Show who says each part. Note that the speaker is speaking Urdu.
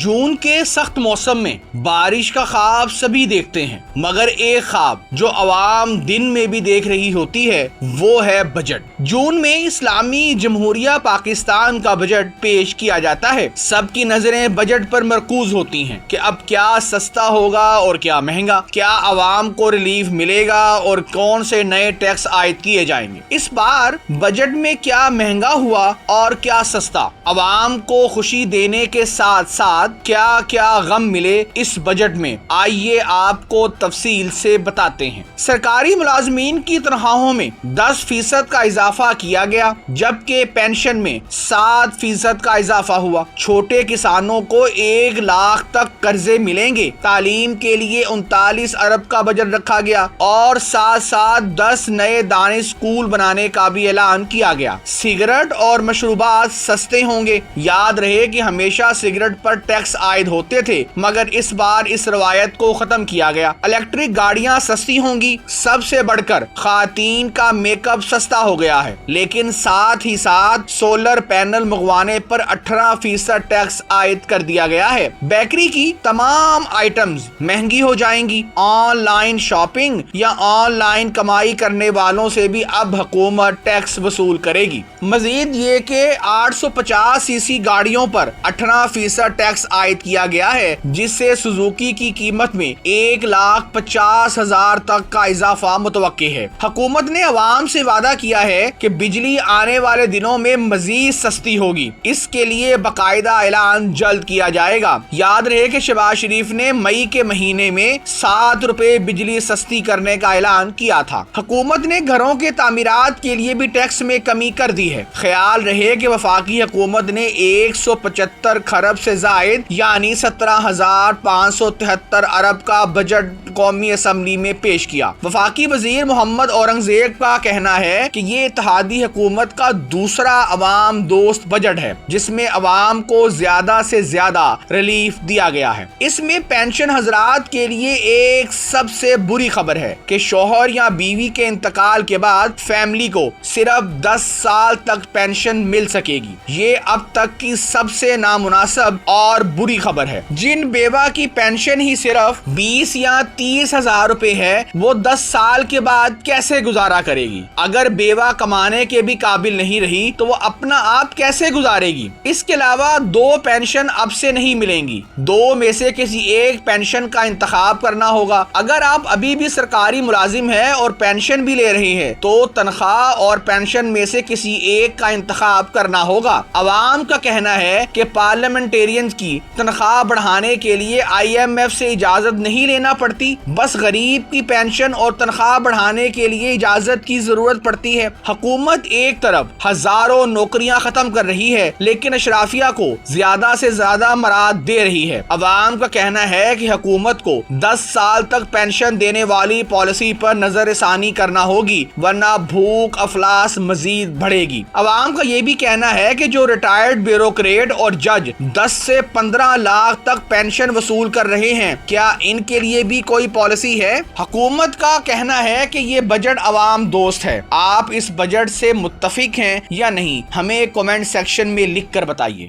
Speaker 1: جون کے سخت موسم میں بارش کا خواب سبھی دیکھتے ہیں، مگر ایک خواب جو عوام دن میں بھی دیکھ رہی ہوتی ہے وہ ہے بجٹ۔ جون میں اسلامی جمہوریہ پاکستان کا بجٹ پیش کیا جاتا ہے۔ سب کی نظریں بجٹ پر مرکوز ہوتی ہیں کہ اب کیا سستا ہوگا اور کیا مہنگا، کیا عوام کو ریلیف ملے گا اور کون سے نئے ٹیکس عائد کیے جائیں گے۔ اس بار بجٹ میں کیا مہنگا ہوا اور کیا سستا، عوام کو خوشی دینے کے ساتھ ساتھ کیا کیا غم ملے اس بجٹ میں، آئیے آپ کو تفصیل سے بتاتے ہیں۔ سرکاری ملازمین کی تنخواہوں میں 10% کا اضافہ کیا گیا، جبکہ پینشن میں 7% کا اضافہ ہوا۔ چھوٹے کسانوں کو 1 لاکھ تک قرضے ملیں گے۔ تعلیم کے لیے 39 ارب کا بجٹ رکھا گیا اور ساتھ ساتھ 10 نئے دانش اسکول بنانے کا بھی اعلان کیا گیا۔ سگریٹ اور مشروبات سستے ہوں گے۔ یاد رہے کہ ہمیشہ سگریٹ پر ٹیکس عائد ہوتے تھے، مگر اس بار اس روایت کو ختم کیا گیا۔ الیکٹرک گاڑیاں سستی ہوں گی۔ سب سے بڑھ کر خواتین کا میک اپ سستا ہو گیا ہے، لیکن ساتھ ہی ساتھ سولر پینل منگوانے پر 18% ٹیکس عائد کر دیا گیا ہے۔ بیکری کی تمام آئٹمز مہنگی ہو جائیں گی۔ آن لائن شاپنگ یا آن لائن کمائی کرنے والوں سے بھی اب حکومت ٹیکس وصول کرے گی۔ مزید یہ کہ 850 سی سی گاڑیوں پر 18% ٹیکس عائد کیا گیا ہے، جس سے سوزوکی کی قیمت میں 1,50,000 تک کا اضافہ متوقع ہے۔ حکومت نے عوام سے وعدہ کیا ہے کہ بجلی آنے والے دنوں میں مزید سستی ہوگی۔ اس کے لیے باقاعدہ اعلان جلد کیا جائے گا۔ یاد رہے کہ شہباز شریف نے مئی کے مہینے میں 7 روپے بجلی سستی کرنے کا اعلان کیا تھا۔ حکومت نے گھروں کے تعمیرات کے لیے بھی ٹیکس میں کمی کر دی ہے۔ خیال رہے کہ وفاقی حکومت نے 175 کھرب سے زائد یعنی 17,573 ارب کا بجٹ قومی اسمبلی میں پیش کیا۔ وفاقی وزیر محمد اورنگزیب کا کہنا ہے کہ یہ اتحادی حکومت کا دوسرا عوام دوست بجٹ ہے، جس میں عوام کو زیادہ سے زیادہ ریلیف دیا گیا ہے۔ اس میں پینشن حضرات کے لیے ایک سب سے بری خبر ہے کہ شوہر یا بیوی کے انتقال کے بعد فیملی کو صرف 10 سال تک پینشن مل سکے گی۔ یہ اب تک کی سب سے نامناسب اور بری خبر ہے۔ جن بیوہ کی پینشن ہی صرف 20 یا 30 ہزار روپے ہے، وہ 10 سال کے بعد کیسے گزارا کرے گی؟ اگر بیوہ کمانے کے بھی قابل نہیں رہی تو وہ اپنا آپ کیسے گزارے گی؟ اس کے علاوہ 2 پینشن اب سے نہیں ملیں گی۔ 2 میں سے کسی ایک پینشن کا انتخاب کرنا ہوگا۔ اگر آپ ابھی بھی سرکاری ملازم ہیں اور پینشن بھی لے رہے ہیں تو تنخواہ اور پینشن میں سے کسی ایک کا انتخاب کرنا ہوگا۔ عوام کا کہنا ہے کہ پارلیمنٹیرینز کی تنخواہ بڑھانے کے لیے IMF سے اجازت نہیں لینا پڑتی، بس غریب کی پینشن اور تنخواہ بڑھانے کے لیے اجازت کی ضرورت پڑتی ہے۔ حکومت ایک طرف ہزاروں نوکریاں ختم کر رہی ہے، لیکن اشرافیہ کو زیادہ سے زیادہ مراد دے رہی ہے۔ عوام کا کہنا ہے کہ حکومت کو 10 سال تک پینشن دینے والی پالیسی پر نظر ثانی کرنا ہوگی، ورنہ بھوک افلاس مزید بڑھے گی۔ عوام کا یہ بھی کہنا ہے کہ جو ریٹائرڈ بیوروکریٹ اور جج 10 سے 15 لاکھ تک پینشن وصول کر رہے ہیں، کیا ان کے لیے بھی کوئی پالیسی ہے؟ حکومت کا کہنا ہے کہ یہ بجٹ عوام دوست ہے۔ آپ اس بجٹ سے متفق ہیں یا نہیں؟ ہمیں کمنٹ سیکشن میں لکھ کر بتائیے۔